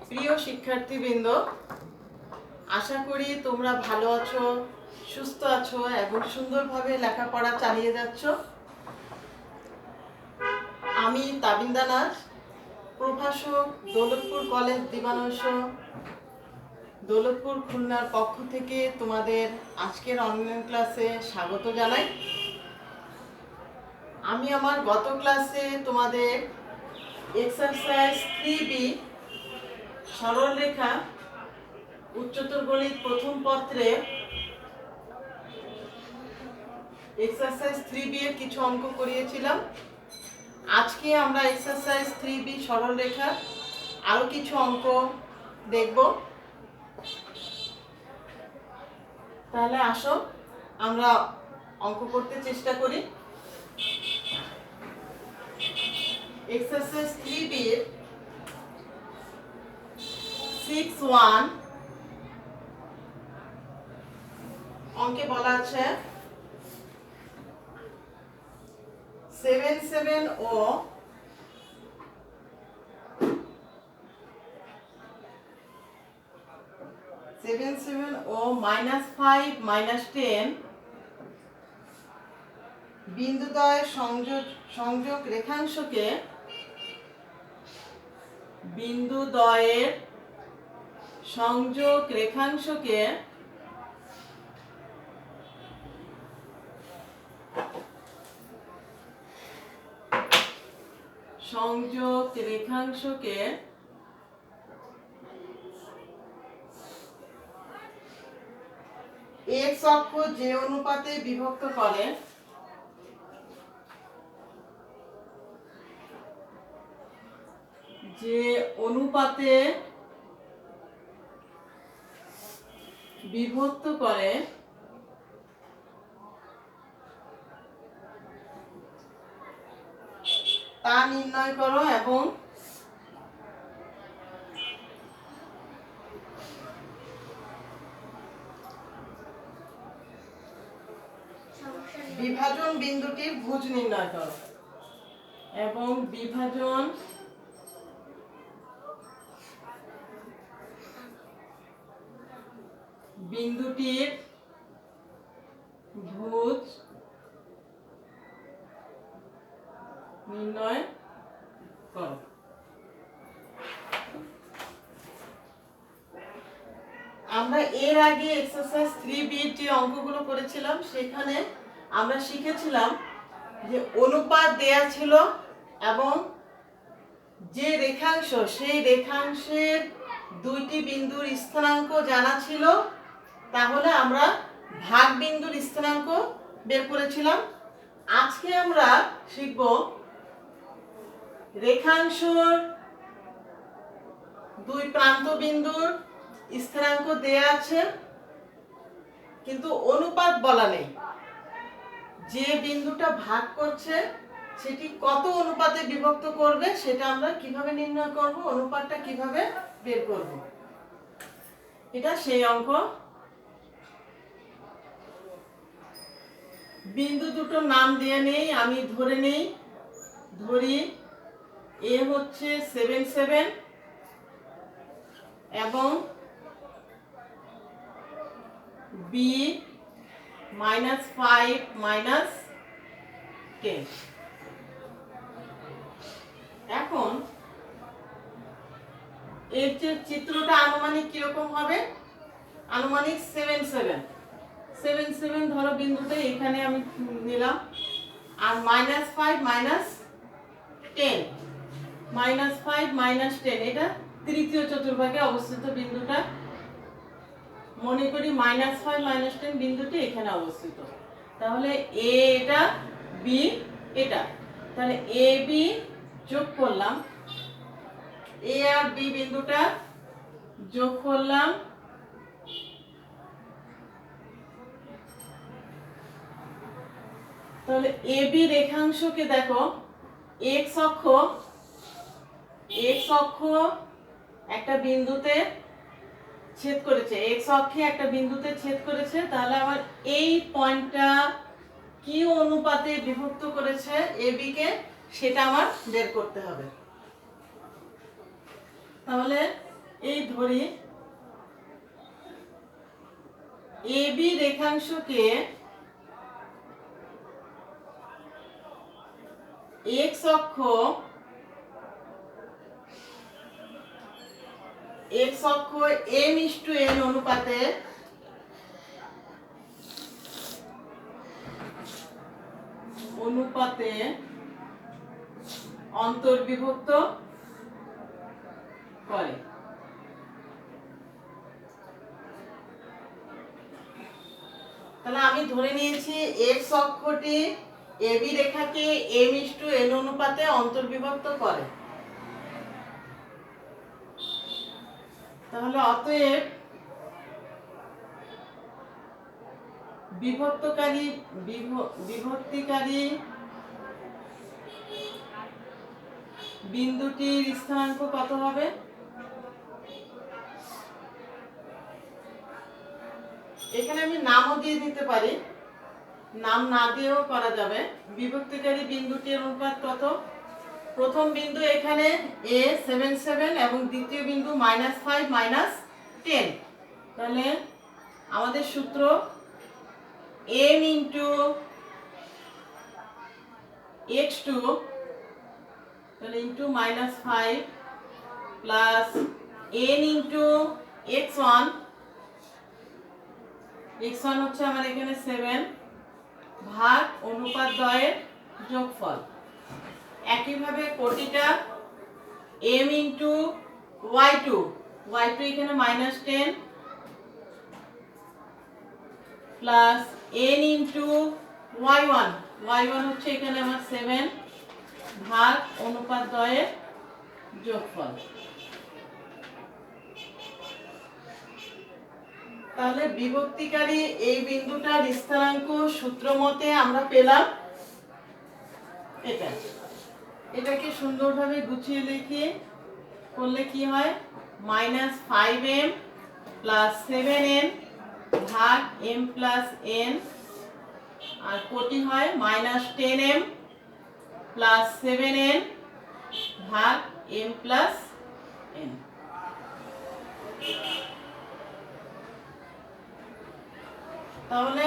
প্রিয় শিক্ষার্থীবৃন্দ, আশা করি তোমরা ভালো আছো, সুস্থ আছো এবং সুন্দরভাবে লেখাপড়া চালিয়ে যাচ্ছ। আমি তাবিন্দা নাজ, প্রভাষক, দৌলতপুর কলেজ দিবানৈশ, দৌলতপুর খুলনার পক্ষ থেকে তোমাদের আজকের অনলাইন ক্লাসে স্বাগত জানাই। আমি আমার গত ক্লাসে তোমাদের এক্সারসাইজ 3B সরলরেখা উচ্চতর গণিত প্রথম পত্রে এক্সারসাইজ 3B এর কিছু অঙ্ক করিয়েছিলাম। আজকে আমরা এক্সারসাইজ 3B সরলরেখা আরো কিছু অঙ্ক দেখব। তাহলে আসো আমরা অঙ্ক করতে চেষ্টা করি। এক্সারসাইজ 3B এর 6.1 অঙ্কে বলা আছে 7 ও 5 -10 বিন্দুদ্বয়ের সংযোগ রেখাংশকে x অক্ষ যে অনুপাতে বিভক্ত করে তা নির্ণয় করো এবং বিভাজন বিন্দুটির ভুজ নির্ণয় করো এবং বিভাজন বিন্দুটির ভুজ নির্ণয় করো। আমরা এর আগে এক্সারসাইজ 3B এর যে অঙ্কগুলো করেছিলাম সেখানে আমরা শিখেছিলাম যে অনুপাত দেয়া ছিল এবং যে রেখাংশ সেই রেখাংশের দুইটি বিন্দুর স্থানাঙ্ক জানা ছিল, তাহলে আমরা ভাগ বিন্দুর স্থানাঙ্ক বের করেছিলাম। আজকে আমরা শিখব রেখাংশর দুই প্রান্ত বিন্দুর স্থানাঙ্ক দেয়া আছে কিন্তু অনুপাত বলা নেই। যে বিন্দুটা ভাগ করছে সেটি কত অনুপাতে বিভক্ত করবে সেটা আমরা কিভাবে নির্ণয় করব, অনুপাতটা কিভাবে বের করব, এটা সেই অঙ্ক। বিন্দু দুটোর নাম দিয়ে নেই, আমি ধরি এ হচ্ছে 7 এবং বি -5 -10। এখন এর যে চিত্রটা আনুমানিক কিরকম হবে, আনুমানিক 7 ধরো বিন্দুটা এখানে আমি নিলাম, আর -5 -10 এটা তৃতীয় চতুর্ভাগে অবস্থিত বিন্দুটা। মনে করি -5 -10 বিন্দুটি এখানে অবস্থিত, তাহলে এ এটা, বি এটা, তাহলে এ বি যোগ করলাম, এ আর বি বিন্দুটা যোগ করলাম, তাহলে এ বি রেখাংশকে দেখো x অক্ষ একটা বিন্দুতে ছেদ করেছে, x অক্ষে একটা বিন্দুতে ছেদ করেছে, তাহলে আমার এই পয়েন্টটা কি অনুপাতে বিভক্ত করেছে এ বি কে সেটা আমার বের করতে হবে। তাহলে এই ধরি AB রেখাংশকে x অক্ষ m:n অনুপাতে অন্তর্বিভক্ত করে। তাহলে আমি ধরে নিয়েছি x অক্ষটি AB রেখাকে m:n অনুপাতে অন্তর্বিভক্ত করে। তাহলে অতএব বিভক্তিকারী বিন্দুটির স্থানাঙ্ক কত হবে? এখানে আমি নামও দিয়ে দিতে পারি, নাম না দিয়েও করা যাবে। বিভক্তিকারী বিন্দুটির অনুপাত কত? প্রথম বিন্দু এখানে a 7 7 এবং দ্বিতীয় বিন্দু -5 -10। তাহলে আমাদের সূত্র m into x2 তাহলে into -5 plus n into x1 হচ্ছে আমার এখানে 7 ভাগ অনুপাত দ্বয়ের যোগফল। একইভাবে কোটিটা m into y2 এখানে -10 প্লাস n into y1 হচ্ছে এখানে আমার 7 ভাগ অনুপাত দ্বয়ের যোগফল। তাহলে বিভক্তিকারী এই বিন্দুটার স্থানাঙ্ক সূত্র মতে আমরা পেলাম এটাকে সুন্দরভাবে গুছিয়ে লিখি করলে কি হয়? -5m প্লাস 7n ভাগ m প্লাস n, আর কোটি হয় -10m প্লাস 7n ভাগ m প্লাস n। তাহলে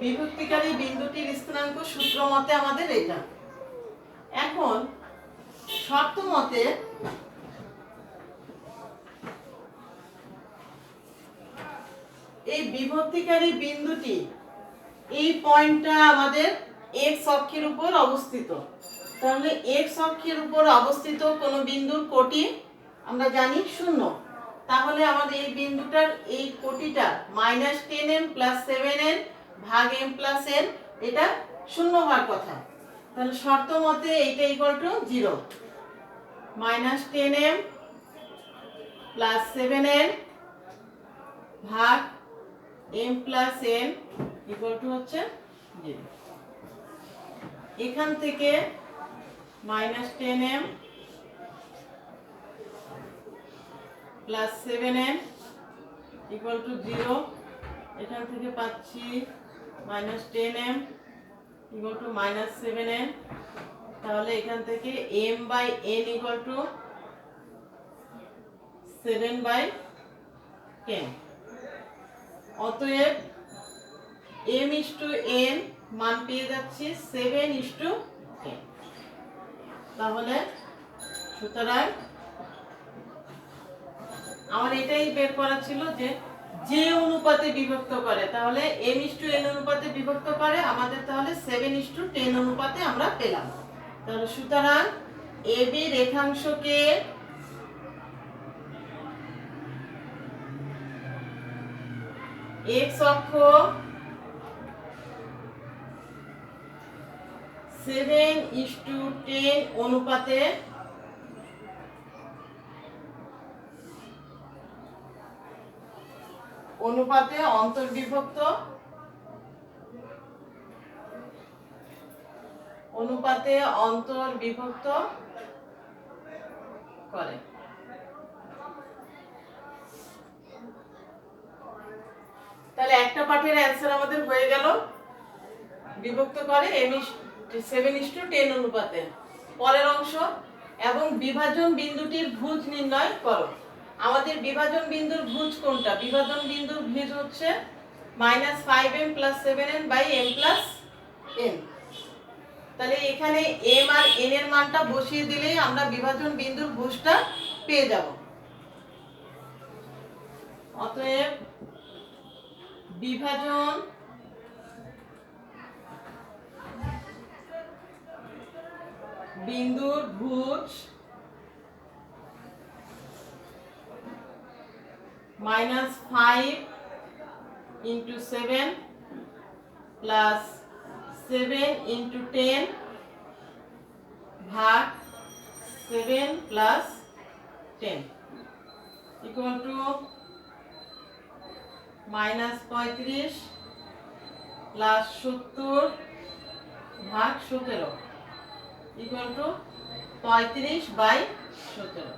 বিভক্তিকারী বিন্দুটির স্থানাঙ্ক সূত্র মতে আমাদের এটা। এখন শর্ত মতে এই বিভক্তিকারী বিন্দুটি এই পয়েন্টটা আমাদের x অক্ষের উপর অবস্থিত। তাহলে x অক্ষের উপর অবস্থিত কোন বিন্দুর কোটি আমরা জানি 0। তাহলে আমাদের এই বিন্দুটার এই কোটিটা -10m প্লাস 7n ভাগ m প্লাস n এটা 0 হওয়ার কথা। তাহলে শর্ত মতে এটা equal to 0। -10m plus 7n ভাগ m plus n equal to হচ্ছে 0। এখান থেকে -10m plus 7n equal to 0। এখান থেকে পাচ্ছি -10m ইকুয়াল টু -7n। তাহলে এখান থেকে m/n ইকুয়াল টু 7/10। অতএব m:n মান পেয়ে যাচ্ছি 7:10। তাহলে সুতরাং আমার এটাই বের করা ছিল যে অনুপাতে বিভক্ত করে, তাহলে m:n অনুপাতে বিভক্ত করে আমাদের, তাহলে 7:10 অনুপাতে আমরা পেলাম। তাহলে সুতরাং AB রেখাংশকে x অক্ষ 7:10 অনুপাতে অন্তর্বিভক্ত করে। তাহলে একটা পাঠের অ্যান্সার আমাদের হয়ে গেল, বিভক্ত করে 7:10 অনুপাতে। পরের অংশ এবং বিভাজন বিন্দুটির ভুজ নির্ণয় করো। আমাদের বিভাজন বিন্দুর ভুজ কোনটা? বিভাজন বিন্দুর ভুজ হচ্ছে -5m + 7n / m + n। তাহলে এখানে m আর n এর মানটা বসিয়ে দিলেই আমরা বিভাজন বিন্দুর ভুজটা পেয়ে যাব। অতএব বিভাজন বিন্দুর ভুজ -5 × 7 + 7 × 10 ভাগ 7 + 10 equal to -35 + 70 ভাগ 17 equal to 35/17।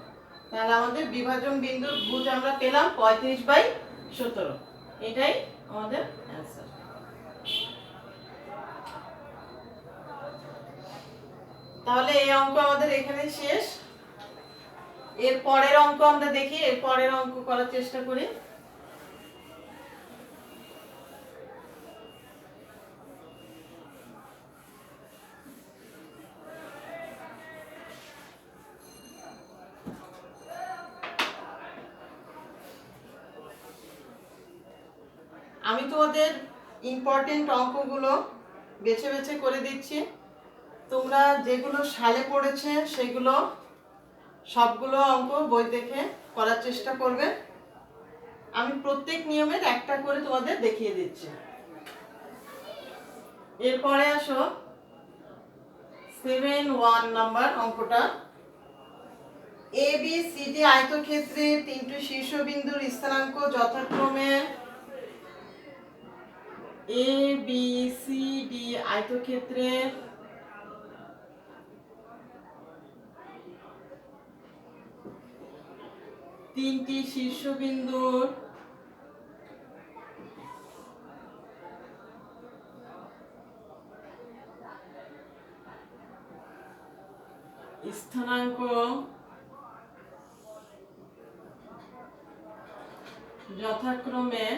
তাহলে আমাদের বিভাজন বিন্দুর ভুজ আমরা পেলাম 35/17। এটাই আমাদের অ্যান্সার। তাহলে এই অঙ্ক আমাদের এখানে শেষ। এর পরের অঙ্ক আমরা দেখি, এর পরের অঙ্ক করার চেষ্টা করি। আমি তোমাদের ইম্পর্টেন্ট অঙ্কগুলো বেছে বেছে করে দিচ্ছি। তোমরা যেগুলো সালে পড়েছে সেগুলো সবগুলো অঙ্ক বই দেখে করার চেষ্টা করবে। আমি প্রত্যেক নিয়মের একটা করে তোমাদের দেখিয়ে দিচ্ছি। এরপরে আসো 7.1 নাম্বার অঙ্কটা। ABCD আয়তক্ষেত্রের তিনটি শীর্ষবিন্দুর স্থানাঙ্ক যথাক্রমে ABCD আয়তক্ষেত্রের তিনটি শীর্ষবিন্দুর স্থানাঙ্ক যথাক্রমে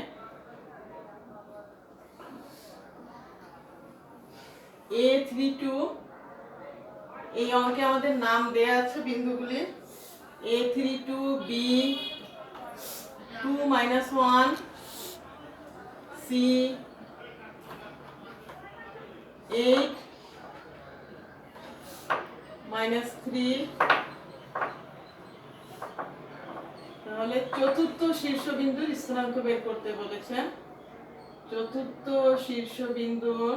A32, এই অঙ্কে আমাদের নাম দেয়া আছে বিন্দুগুলির, A32, B2 - 1, C8 - 3। তাহলে চতুর্থ শীর্ষবিন্দুর স্থানাঙ্ক বের করতে বলেছেন। চতুর্থ শীর্ষবিন্দুর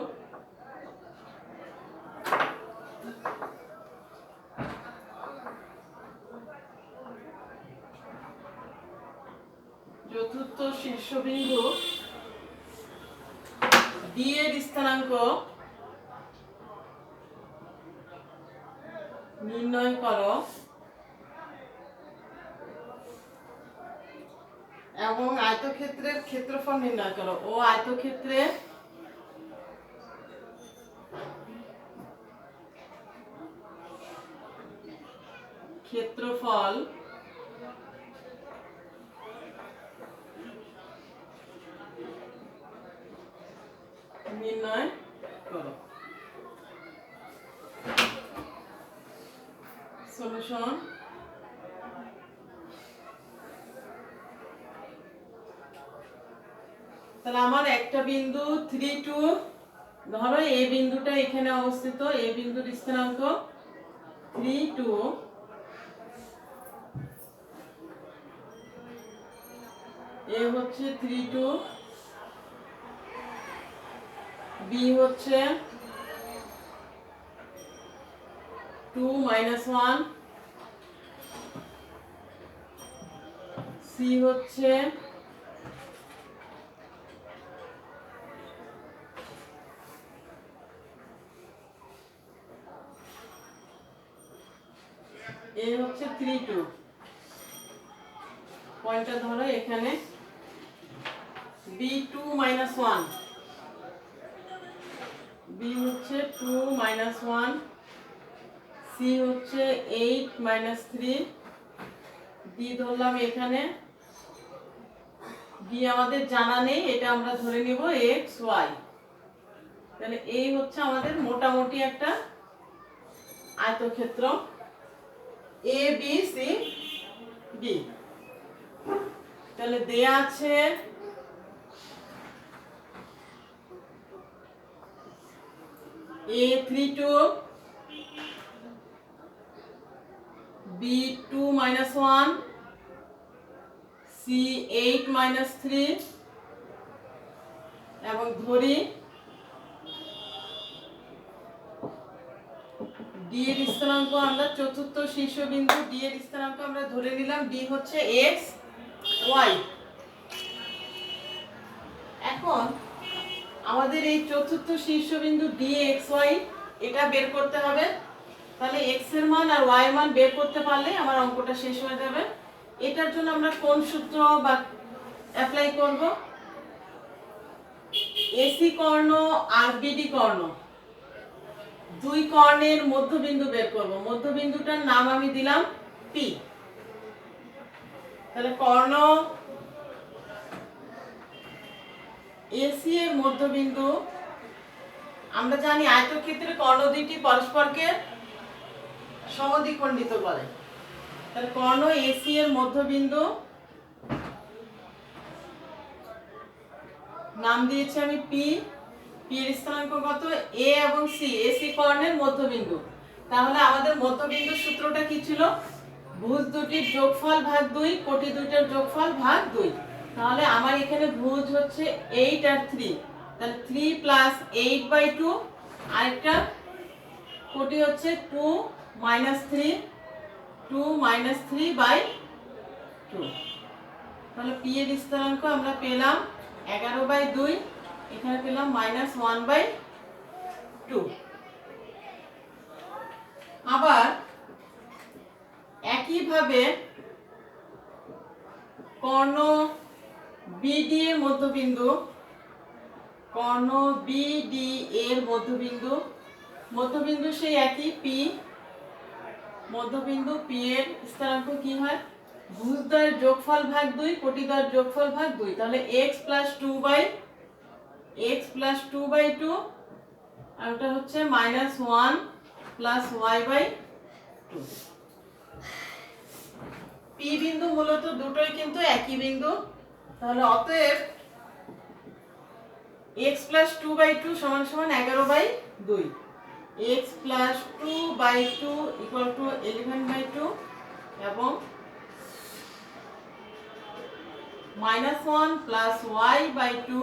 D এর স্থানাঙ্ক নির্ণয় করো এবং আয়তক্ষেত্রের ক্ষেত্রফল নির্ণয় করো। ও আয়তক্ষেত্রের ক্ষেত্রফল নির্ণয় করো। সলিউশন। তাহলে আমার একটা বিন্দু 32, ধরো এই বিন্দুটা এখানে অবস্থিত, এই বিন্দুর স্থানাঙ্ক 32, এ হচ্ছে 32, বি হচ্ছে 2 - 1, সি হচ্ছে এ হচ্ছে 32, পয়েন্টটা ধরো এখানে। B2 - 1, বি হচ্ছে 2 - 1, C সি হচ্ছে 8 মাইনাস 3, ডি ধরলাম এখানে, ডি আমাদের জানা নেই, এটা আমরা ধরে নিব এক্স ওয়াই। তাহলে এই হচ্ছে আমাদের মোটামুটি একটা আয়তক্ষেত্র এ বি সি ডি। তাহলে দেয়া আছে A32, B2 minus 1, C8 minus 3 এবং ধরি ডি এর স্থানাঙ্ক আমরা চতুর্থ শীর্ষবিন্দু ডি এর স্থানাঙ্ক আমরা ধরে নিলাম ডি হচ্ছে এক্স ওয়াই। এখন আমাদের এই চতুর্থ শীর্ষবিন্দু ডি এক্স ওয়াই এটা বের করতে হবে। তাহলে এক্স এর মান আর ওয়াই এর মান বের করতে পারলে আমার অঙ্কটা শেষ হয়ে যাবে। এটার জন্য আমরা কোন সূত্র বা অ্যাপ্লাই করব? এসি কর্ণ আর বিডি কর্ণ, দুই কর্ণের মধ্যবিন্দু বের করব। মধ্যবিন্দুটার নাম আমি দিলাম পি। তাহলে কর্ণ এসি এর মধ্যবিন্দু, আমরা জানি আয়তক্ষেত্রে কর্ণ দুইটি পরস্পরকে সমদ্বিখণ্ডিত করে। তাহলে কর্ণ এসি এর মধ্যবিন্দু নাম দিয়েছি আমি পি। পি এর স্থানাঙ্ক কত? এ এবং সি, এসি কর্ণের মধ্যবিন্দু। তাহলে আমাদের মধ্যবিন্দুর সূত্রটা কি ছিল? ভুজ দুটির যোগফল ভাগ 2, কোটি দুইটার যোগফল ভাগ 2। তাহলে আমার এখানে ভুজ হচ্ছে 8 আর 3, তাহলে 3 প্লাস 8/2, আরেকটা কোটি হচ্ছে 2 মাইনাস 3, 2 মাইনাস 3/2। তাহলে পি এর স্থানাঙ্ক আমরা পেলাম 11/2, এখানে পেলাম মাইনাস 1/2। আবার একইভাবে কর্ণ বিডি এর মধ্যবিন্দু, কর্ণ বিডি এর মধ্যবিন্দু, মধ্যবিন্দু সেই একই পি। মধ্যবিন্দু পি এর স্থানাঙ্ক কি হয়? ভুজদ্বয়ের যোগফল ভাগ 2, কোটিদ্বয়ের যোগফল ভাগ 2। তাহলে x প্লাস 2/2 আর ওটা হচ্ছে মাইনাস 1 প্লাস y/2। পি বিন্দু মূলত দুটোই কিন্তু একই বিন্দু। তাহলে অতএব x প্লাস 2/2 সমান সমান 11/2, x প্লাস 2/2 ইকুয়াল টু 11/2 এবং minus 1 plus y/2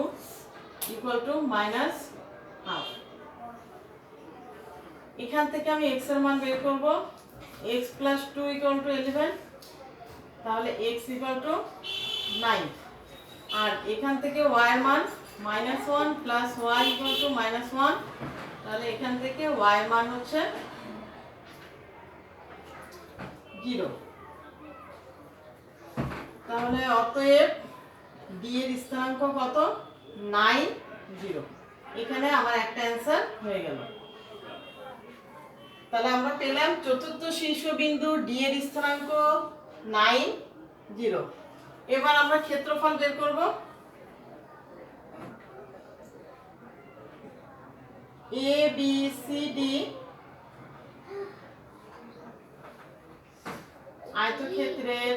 equal to minus half. এখান থেকে আমি x এর মান বের করব। x প্লাস 2 ইকুয়াল টু 11, তাহলে x ইকুয়াল টু 9। আর এখান থেকে y এর মান minus 1 plus y equal to minus 1, তাহলে এখান থেকে y এর মান হচ্ছে 0। তাহলে অতএব ডি এর স্থানাঙ্ক কত? 9, 0। এখানে আমার একটা অ্যান্সার হয়ে গেল। তাহলে আমরা পেলাম চতুর্থ শীর্ষবিন্দু ডি এর স্থানাঙ্ক 9, 0। এবার আমরা ক্ষেত্রফল বের করব। এ বি সি ডি আয়তক্ষেত্রের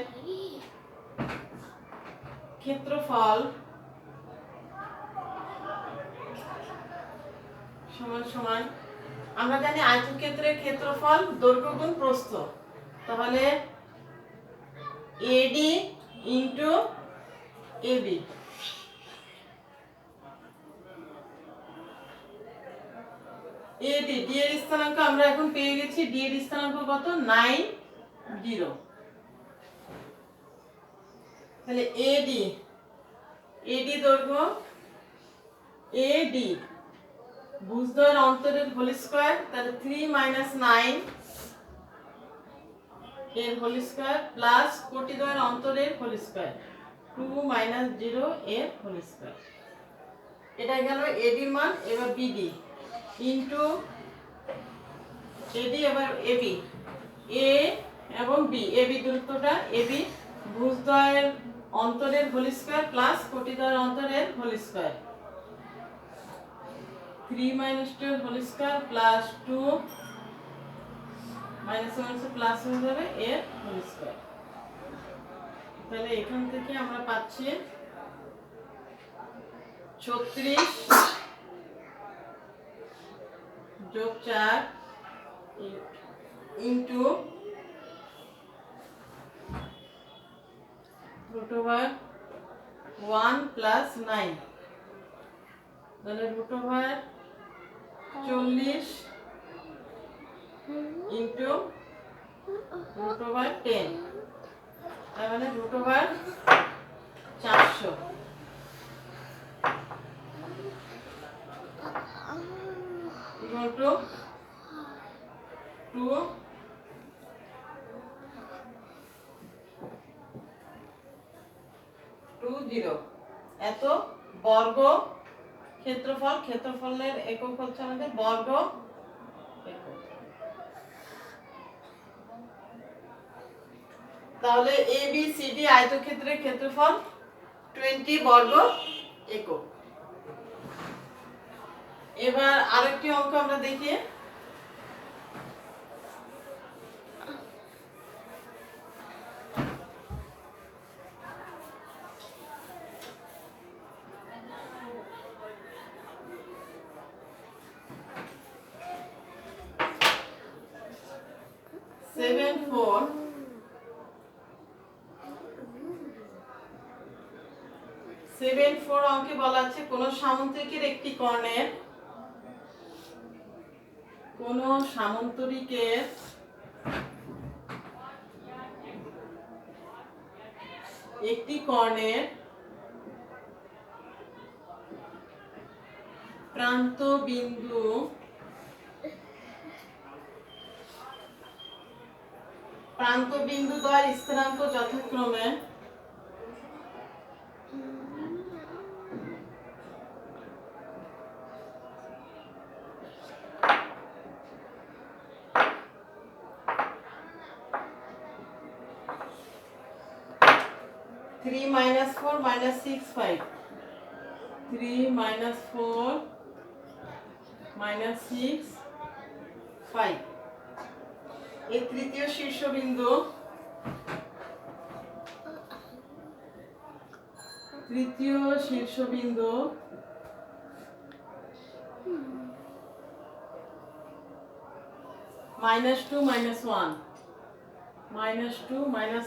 ক্ষেত্রফল সমান সমান, আমরা জানি আয়তক্ষেত্রের ক্ষেত্রফল দৈর্ঘ্য গুণ প্রস্থ। তাহলে এডি ইনটু এবি। এডি, ডি এর স্থানাঙ্ক আমরা এখন পেয়ে গেছি। ডি এর স্থানাঙ্ক কত? 9, 0। তাহলে এডি, এডি দৈর্ঘ্য, এডি ভুজদ্বয়ের অন্তরের হোল স্কয়ার, তাহলে 3 মাইনাস 9 এর হোল স্কয়ার প্লাস কোটিদ্বয়ের অন্তরের হোল স্কয়ার 2 মাইনাস 0 এর হোল স্কয়ার। এটা গেল এডি মান। এবার বিডি ইনটু এডি এবার এবি, এ এবং বি, এবি দূরত্বটা এবি ভুজদ্বয়ের অন্তরের হোল স্কয়ার প্লাস কোটিদ্বয়ের অন্তরের whole square, 3 - 2 whole square plus 2 -1 plus হয়ে যাবে এর হোল স্কয়ার। তাহলে এখান থেকে আমরা পাচ্ছি 36 যোগ 4 ইন্টু √1 প্লাস 9, তাহলে √40 ইন্টু √10, তার মানে √400 equal to 2 0 এত বর্গ ক্ষেত্রফল, ক্ষেত্রফলের একক হচ্ছে আমাদের বর্গ একক। তাহলে এ বি সি ডি আয়তক্ষেত্রের ক্ষেত্রফল 20 বর্গ একক। এবার আরেকটি অঙ্ক আমরা দেখি। সেভেন ফোর অঙ্কে বলা আছে কোন সামন্তরিকের একটি কর্ণের প্রান্ত বিন্দু দ্বয় স্থানাঙ্ক যথাক্রমে 3 - 4 - 6 5, 3 - 4 - 6 5 এই তৃতীয় শীর্ষবিন্দু -2 -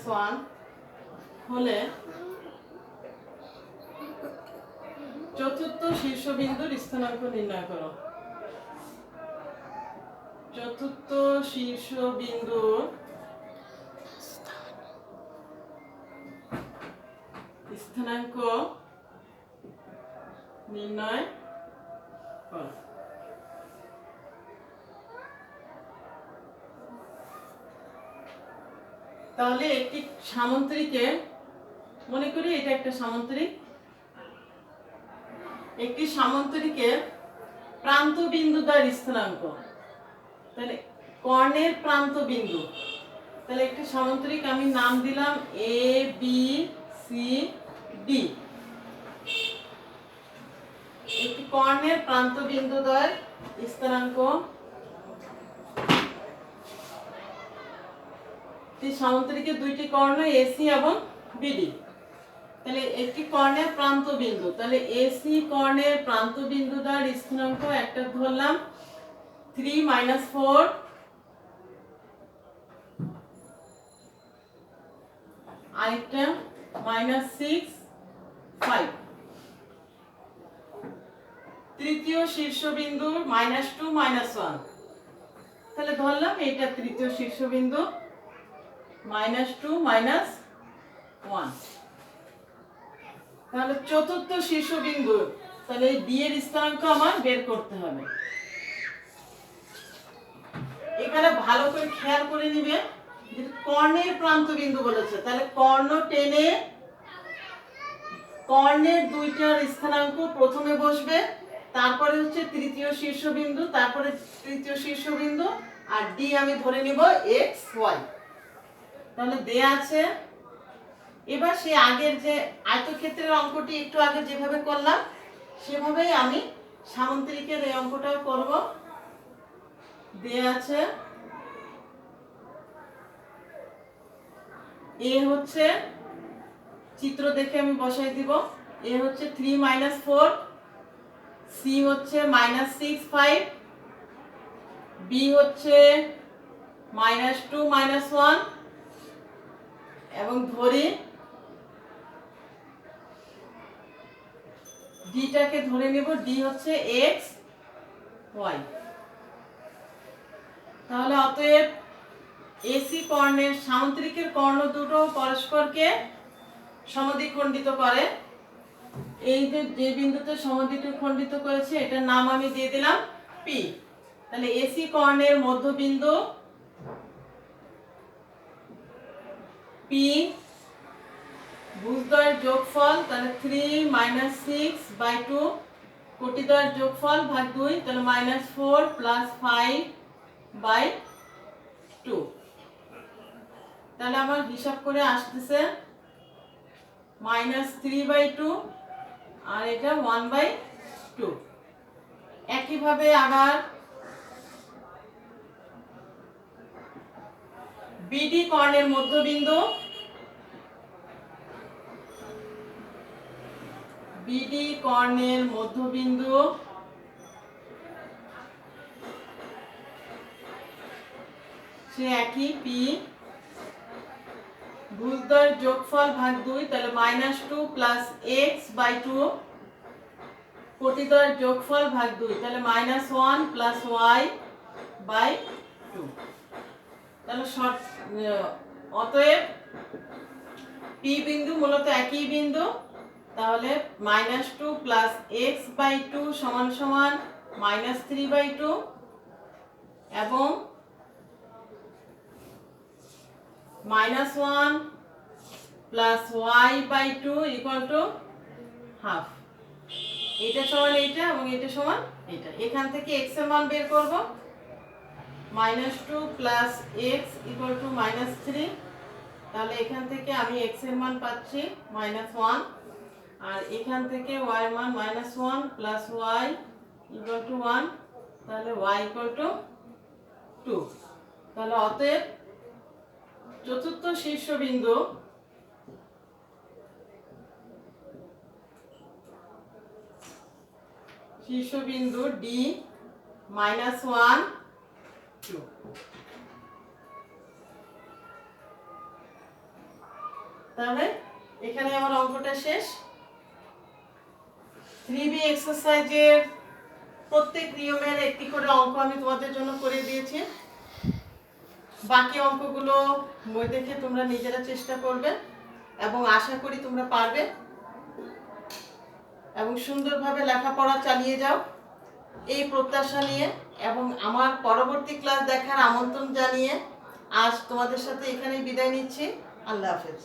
1 হলে চতুর্থ শীর্ষবিন্দুর স্থানাঙ্ক নির্ণয় করো। চতুর্থ শীর্ষবিন্দুর স্থানাঙ্ক নির্ণয় করো। তাহলে একটি সামন্তরিকে, মনে করি এটা একটা সামন্তরিক, একটি সামন্তরিকের প্রান্ত বিন্দু দ্বয়ের স্থানাঙ্ক, তাহলে কর্ণের প্রান্ত বিন্দু, তাহলে একটি সামন্তরিক আমি নাম দিলাম এ বি সি ডি। একটি কর্ণের প্রান্ত বিন্দু দ্বয়ের স্থানাঙ্ক, সামন্তরিকের দুইটি কর্ণ এসি এবং বিডি, তাহলে একটি কর্ণের প্রান্ত বিন্দু, তাহলে এসি কর্ণের প্রান্ত বিন্দু দ্বয়ের স্থানাঙ্ক একটা ধরলাম 3 - 4 আরেকটা -6 5, তৃতীয় শীর্ষবিন্দু -2 - 1, তাহলে ধরলাম এটা তৃতীয় শীর্ষবিন্দু -2 - 1, তাহলে চতুর্থ শীর্ষবিন্দু, তাহলে এই ডি এর স্থানাঙ্ক আমার বের করতে হবে। এখানে ভালো করে খেয়াল করে নিবে, কর্ণের প্রান্ত বিন্দু বলেছে, তাহলে কর্ণ টেনে কর্ণের দুইটার স্থানাঙ্ক প্রথমে বসবে, তারপরে হচ্ছে তৃতীয় শীর্ষবিন্দু, তারপরে তৃতীয় শীর্ষবিন্দু, আর ডি আমি ধরে নিব এক্স ওয়াই। তাহলে দেয়া আছে। এবার সে আগের যে আয়তক্ষেত্রের অঙ্কটি একটু আগে যেভাবে করলাম সেভাবেই আমি সামুদ্রিকের এই অঙ্কটাও করব। দেয়া আছে এ হচ্ছে, চিত্র দেখে আমি বসাই দিব, এ হচ্ছে 3 - 4, সি হচ্ছে -6 5, বি হচ্ছে -2 -1, এবং ধরি ডিটাকে ধরে নেব ডি হচ্ছে এক্স ওয়াই। তাহলে অতএব এসি কর্ণের সামুদ্রিকের কর্ণ দুটো পরস্পরকে সমদ্বিখণ্ডিত করে। এই যে বিন্দুতে সমদ্বিখণ্ডিত করেছে এটার নাম আমি দিয়ে দিলাম পি। তাহলে এসি কর্ণের মধ্যবিন্দু পি, ভুজদ্বয়ের যোগফল তাহলে 3 - 6/2, কোটিদ্বয়ের যোগফল ভাগ 2 তাহলে -4 + 5/2। তাহলে আমার হিসাব করে আসতেছে -3/2 আর এটা 1/2। একইভাবে আবার বিডি কর্ণের মধ্যবিন্দু, বিডি কর্ণের মধ্যবিন্দু সে একই পি, ভুজদ্বয়ের যোগফল ভাগ 2 তাহলে -2 + x/2, কোটিদ্বয়ের যোগফল ভাগ 2 তাহলে -1 + y/2। তাহলে অতএব পি বিন্দু মূলত একই বিন্দু। তাহলে -2 + x/2 = -3/2 এবং -1 + y/2 = হাফ। এটা সমান এইটা এবং এটা সমান এটা। এখান থেকে x এর মান বের করব। -2 + x = -3। তাহলে এখান থেকে আমি x এর মান পাচ্ছি -1, আর এখান থেকে y এর মান -1 + y = 1, তাহলে y = 2। তাহলে অতএব চতুর্থ শীর্ষবিন্দু ডি -1 2। তাহলে এখানে আমার অঙ্কটা শেষ। 3B এক্সারসাইজের প্রত্যেক নিয়মের একটি করে অঙ্ক আমি তোমাদের জন্য করে দিয়েছি। বাকি অঙ্কগুলো বই দেখে তোমরা নিজেরা চেষ্টা করবে এবং আশা করি তোমরা পারবে এবং সুন্দরভাবে লেখাপড়া চালিয়ে যাও এই প্রত্যাশা নিয়ে, এবং আমার পরবর্তী ক্লাস দেখার আমন্ত্রণ জানিয়ে আজ তোমাদের সাথে এখানেই বিদায় নিচ্ছি। আল্লাহ হাফেজ।